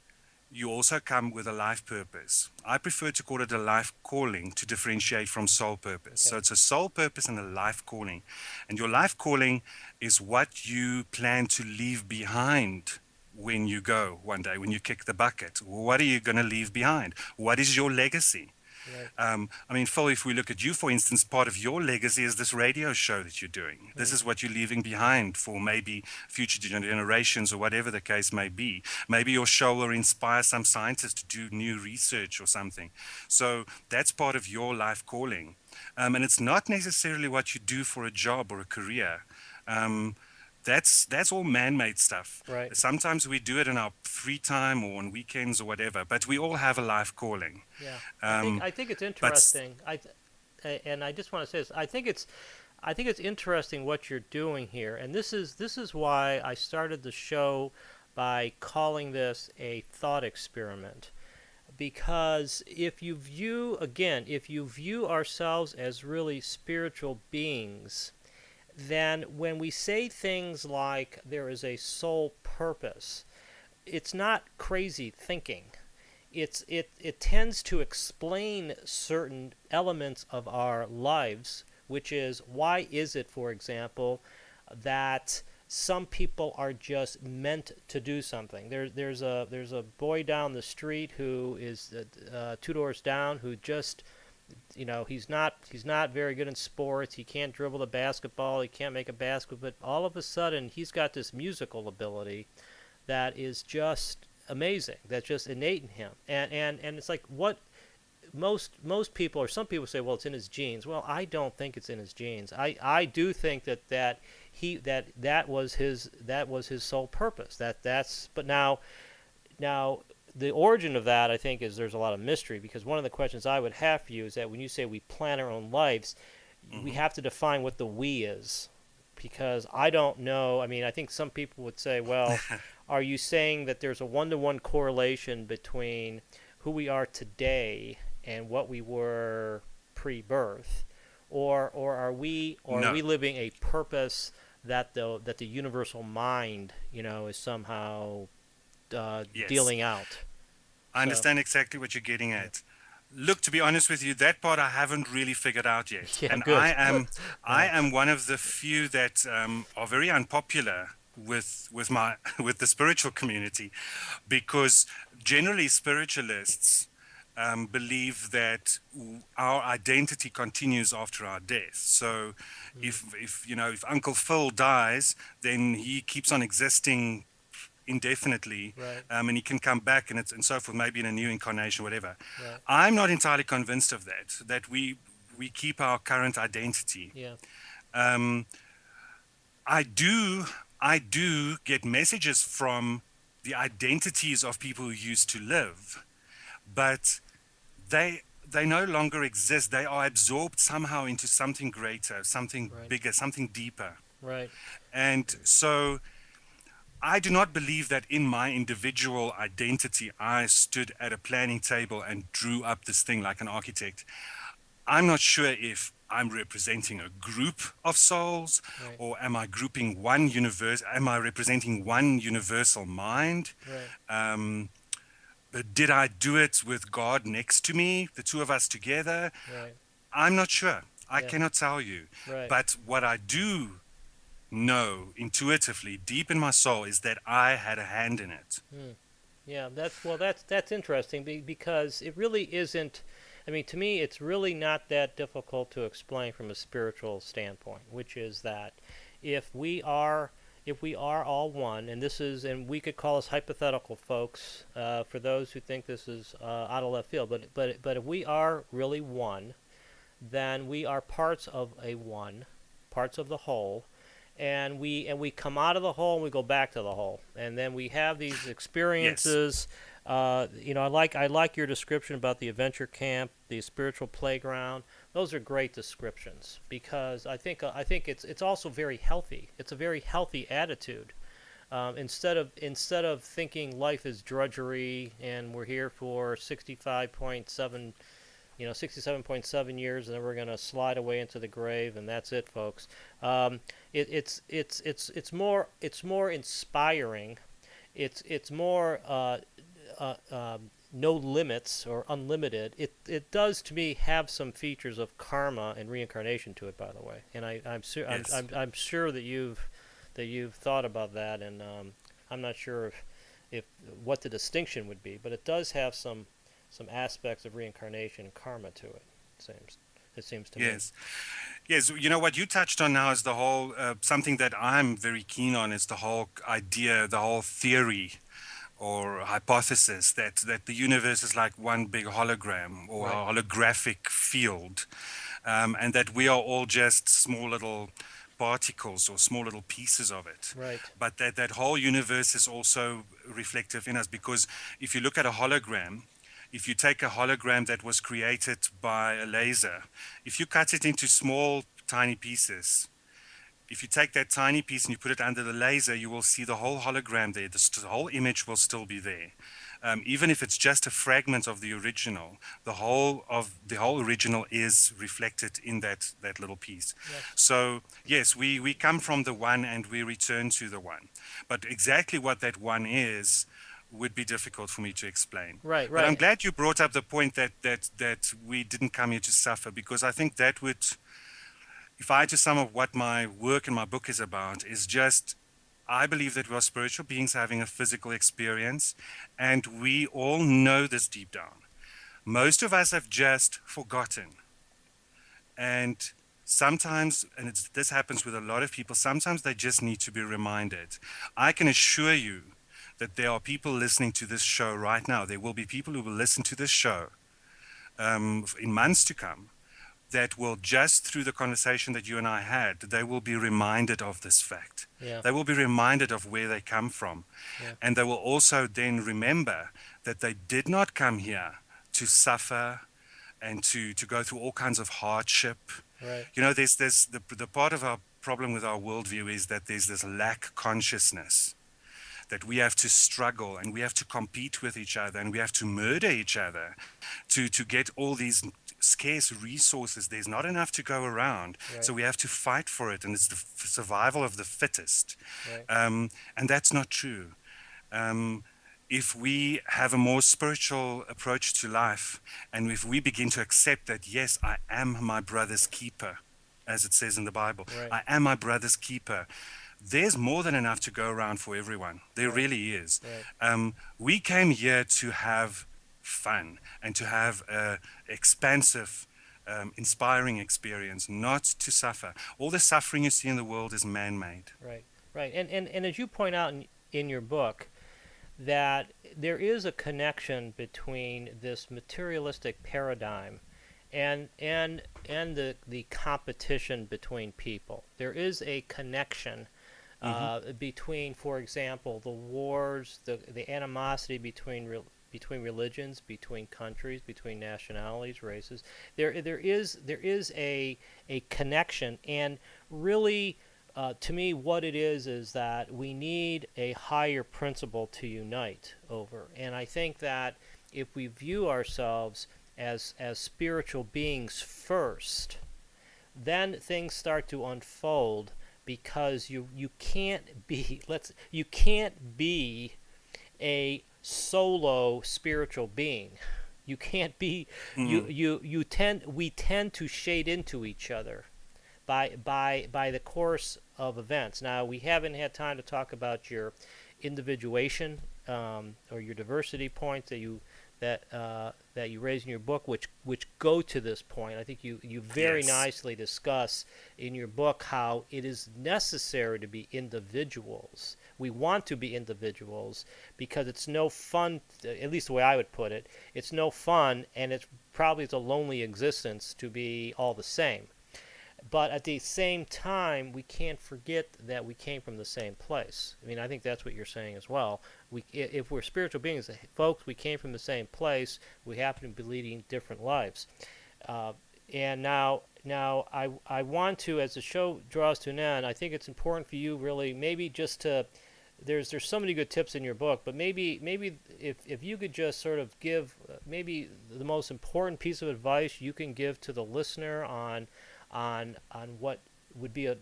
you also come with a life purpose. I prefer to call it a life calling to differentiate from soul purpose. Okay. So it's a soul purpose and a life calling. And your life calling is what you plan to leave behind when you go one day, when you kick the bucket. What are you going to leave behind? What is your legacy? Right. I mean, Phil, if we look at you, for instance, part of your legacy is this radio show that you're doing. This is what you're leaving behind for maybe future generations or whatever the case may be. Maybe your show will inspire some scientists to do new research or something. So that's part of your life calling. And it's not necessarily what you do for a job or a career. That's all man-made stuff. Right. Sometimes we do it in our free time or on weekends or whatever, but we all have a life calling. Yeah, I think it's interesting. And I just want to say this. I think it's interesting what you're doing here, and this is why I started the show by calling this a thought experiment. Because if you view ourselves as really spiritual beings, then when we say things like there is a soul purpose, it's not crazy thinking. It tends to explain certain elements of our lives, which is why is it, for example, that some people are just meant to do something. There's a boy down the street who is 2 doors down who just, he's not very good in sports. He can't dribble the basketball. He can't make a basket. But all of a sudden, he's got this musical ability that is just amazing. That's just innate in him. And it's like what most people or some people say, well, it's in his genes. Well, I don't think it's in his genes. I do think that was his sole purpose. But now the origin of that, I think, is there's a lot of mystery, because one of the questions I would have for you is that when you say we plan our own lives, we have to define what the we is, because I don't know. I mean, I think some people would say, well, are you saying that there's a one-to-one correlation between who we are today and what we were pre-birth, or are we living a purpose that the universal mind, is somehow yes, dealing out? I understand exactly what you're getting at. Look, to be honest with you, that part I haven't really figured out yet. Yeah, and good. I am one of the few that are very unpopular with the spiritual community, because generally spiritualists believe that our identity continues after our death. So if Uncle Phil dies, then he keeps on existing indefinitely, right, and he can come back and so forth, maybe in a new incarnation, whatever. Right. I'm not entirely convinced of that we keep our current identity. Yeah. I do get messages from the identities of people who used to live, but they no longer exist. They are absorbed somehow into something greater, something right, bigger, something deeper. Right. And so I do not believe that in my individual identity, I stood at a planning table and drew up this thing like an architect. I'm not sure if I'm representing a group of souls, right, or am I grouping one universe? Am I representing one universal mind? Right. But did I do it with God next to me, the two of us together? Right. I'm not sure. I Yeah. cannot tell you. Right. But what I do know intuitively, deep in my soul, is that I had a hand in it. Yeah, that's interesting because it really isn't. I mean, to me, it's really not that difficult to explain from a spiritual standpoint, which is that if we are if we are all one, and this is, and we could call this hypothetical, folks, for those who think this is out of left field, but if we are really one, then we are parts of a one, parts of the whole, and we come out of the hole and we go back to the hole, and then we have these Yes. experiences. I like your description about the adventure camp, the spiritual playground. Those are great descriptions because I think it's also very healthy. It's a very healthy attitude. Instead of thinking life is drudgery and we're here for 67.7 years, and then we're going to slide away into the grave, and that's it, folks. It's more inspiring. It's more no limits or unlimited. It does to me have some features of karma and reincarnation to it, by the way. And Yes. I'm sure that you've thought about that, and I'm not sure if what the distinction would be, but it does have some aspects of reincarnation and karma to it. It seems to me. Yes. Yes. You know what you touched on now is the whole something that I'm very keen on is the whole idea, the whole theory or hypothesis that the universe is like one big hologram or Right. a holographic field, and that we are all just small little particles or small little pieces of it. Right. But that whole universe is also reflective in us because if you look at a hologram, if you take a hologram that was created by a laser, if you cut it into small, tiny pieces, if you take that tiny piece and you put it under the laser, you will see the whole hologram there. The whole image will still be there. Even if it's just a fragment of the original, the whole original is reflected in that little piece. Yes. So yes, we come from the one and we return to the one. But exactly what that one is would be difficult for me to explain. Right. But I'm Right. glad you brought up the point that we didn't come here to suffer, because I think that would, if I had to sum up what my work and my book is about, is just I believe that we are spiritual beings having a physical experience, and we all know this deep down. Most of us have just forgotten. And sometimes, and this happens with a lot of people, sometimes they just need to be reminded. I can assure you that there are people listening to this show right now. There will be people who will listen to this show in months to come that will, just through the conversation that you and I had, they will be reminded of this fact. Yeah. They will be reminded of where they come from. Yeah. And they will also then remember that they did not come here to suffer and to go through all kinds of hardship. Right. You know, there's the part of our problem with our worldview is that there's this lack consciousness, that we have to struggle and we have to compete with each other and we have to murder each other to get all these scarce resources. There's not enough to go around. Right. So we have to fight for it, and it's the survival of the fittest. Right. And that's not true. If we have a more spiritual approach to life, and if we begin to accept that, yes, I am my brother's keeper, as it says in the Bible, Right. I am my brother's keeper, there's more than enough to go around for everyone. There Right. really is. Right. We came here to have fun and to have an expansive, inspiring experience, not to suffer. All the suffering you see in the world is man-made. Right. Right. And as you point out in your book, that there is a connection between this materialistic paradigm and the competition between people. There is a connection between, for example, the wars, the animosity between religions, between countries, between nationalities, races. There is a connection, and really, to me, what it is that we need a higher principle to unite over. And I think that if we view ourselves as spiritual beings first, then things start to unfold, because you can't be a solo spiritual being. You can't be we tend to shade into each other by the course of events. Now, we haven't had time to talk about your individuation or your diversity points that you raise in your book, which go to this point. I think you very nicely discuss in your book how it is necessary to be individuals. We want to be individuals because it's no fun, at least the way I would put it, it's no fun, and it's a lonely existence to be all the same. But at the same time, we can't forget that we came from the same place. I mean, I think that's what you're saying as well. If we're spiritual beings, folks, we came from the same place. We happen to be leading different lives. And now I want to, as the show draws to an end, I think it's important for you really maybe just to, there's so many good tips in your book, but maybe if you could just sort of give maybe the most important piece of advice you can give to the listener on what would be a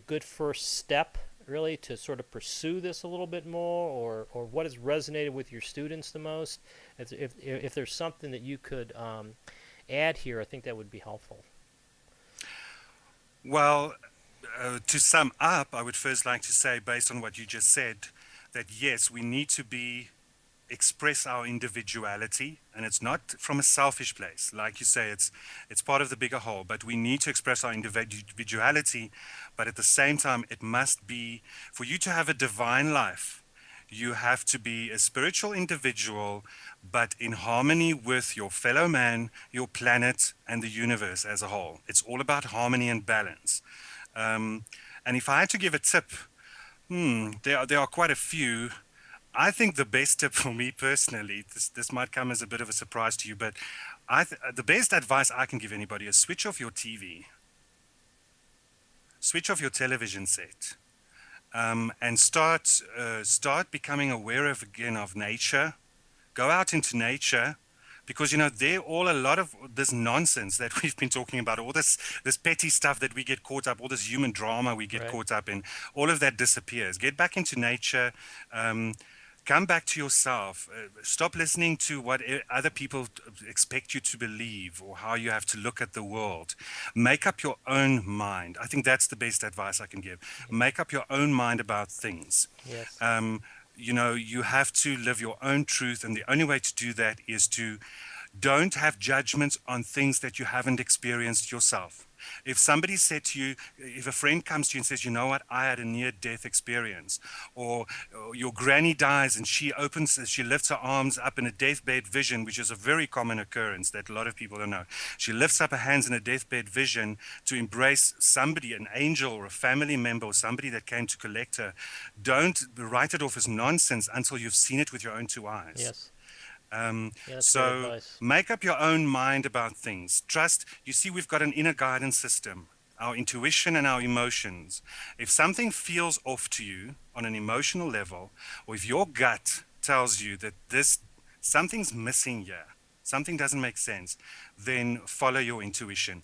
good first step really to sort of pursue this a little bit more, or what has resonated with your students the most. If there's something that you could add here, I think that would be helpful. Well, to sum up, I would first like to say, based on what you just said, that yes, we need to express our individuality, and it's not from a selfish place. Like you say, it's part of the bigger whole, but we need to express our individuality, but at the same time, it must be, for you to have a divine life, you have to be a spiritual individual, but in harmony with your fellow man, your planet, and the universe as a whole. It's all about harmony and balance. And if I had to give a tip, there are quite a few. I think the best tip for me personally, this might come as a bit of a surprise to you, but the best advice I can give anybody is switch off your TV, switch off your television set, and start becoming aware again of nature. Go out into nature, because there all a lot of this nonsense that we've been talking about, all this petty stuff that we get caught up, all this human drama we get caught up in, all of that disappears. Get back into nature. Come back to yourself. Stop listening to what other people expect you to believe or how you have to look at the world. Make up your own mind. I think that's the best advice I can give. Make up your own mind about things. Yes. You have to live your own truth, and the only way to do that is to don't have judgments on things that you haven't experienced yourself. If somebody said to you, if a friend comes to you and says, you know what, I had a near-death experience, or your granny dies and she lifts her arms up in a deathbed vision, which is a very common occurrence that a lot of people don't know. She lifts up her hands in a deathbed vision to embrace somebody, an angel or a family member or somebody that came to collect her. Don't write it off as nonsense until you've seen it with your own two eyes. Yes. So make up your own mind about things. Trust. You see, we've got an inner guidance system, our intuition and our emotions. If something feels off to you on an emotional level, or if your gut tells you that something's missing here, something doesn't make sense, then follow your intuition.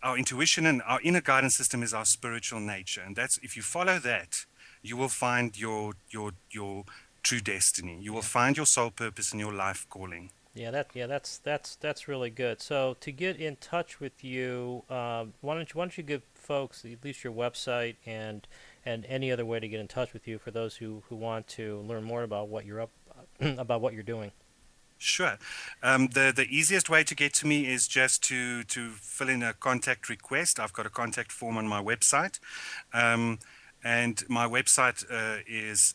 Our intuition and our inner guidance system is our spiritual nature, and if you follow that, you will find your true destiny. You will find your soul purpose and your life calling. That's really good. So to get in touch with you, why don't you give folks at least your website and any other way to get in touch with you for those who want to learn more about what you're about what you're doing. Sure. The easiest way to get to me is just to fill in a contact request. I've got a contact form on my website, and my website is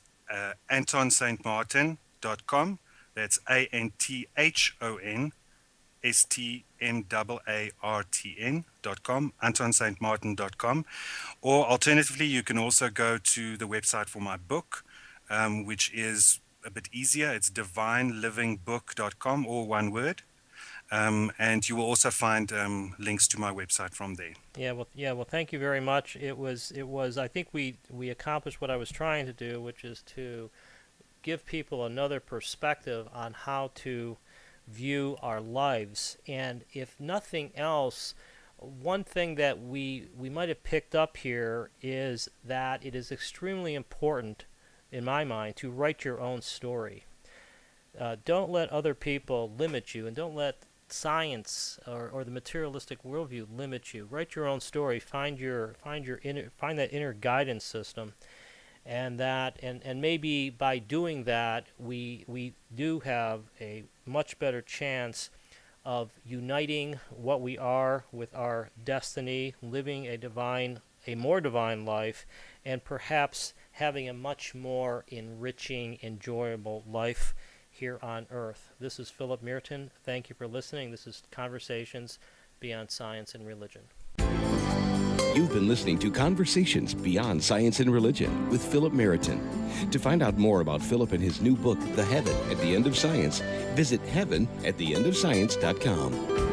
AnthonSt.com. That's AnthonStMartin.com, AnthonStMartin.com. Or alternatively, you can also go to the website for my book, which is a bit easier. It's divinelivingbook.com, all one word. And you will also find links to my website from there. Well, thank you very much. It was. I think we accomplished what I was trying to do, which is to give people another perspective on how to view our lives. And if nothing else, one thing that we might have picked up here is that it is extremely important, in my mind, to write your own story. Don't let other people limit you, and don't let science or the materialistic worldview limit you. Write your own story. Find that inner guidance system, and maybe by doing that, we do have a much better chance of uniting what we are with our destiny, living a more divine life, and perhaps having a much more enriching, enjoyable life here on earth. This is Philip Mereton. Thank you for listening. This is Conversations Beyond Science and Religion. You've been listening to Conversations Beyond Science and Religion with Philip Mereton. To find out more about Philip and his new book, The Heaven at the End of Science, visit heavenattheendofscience.com.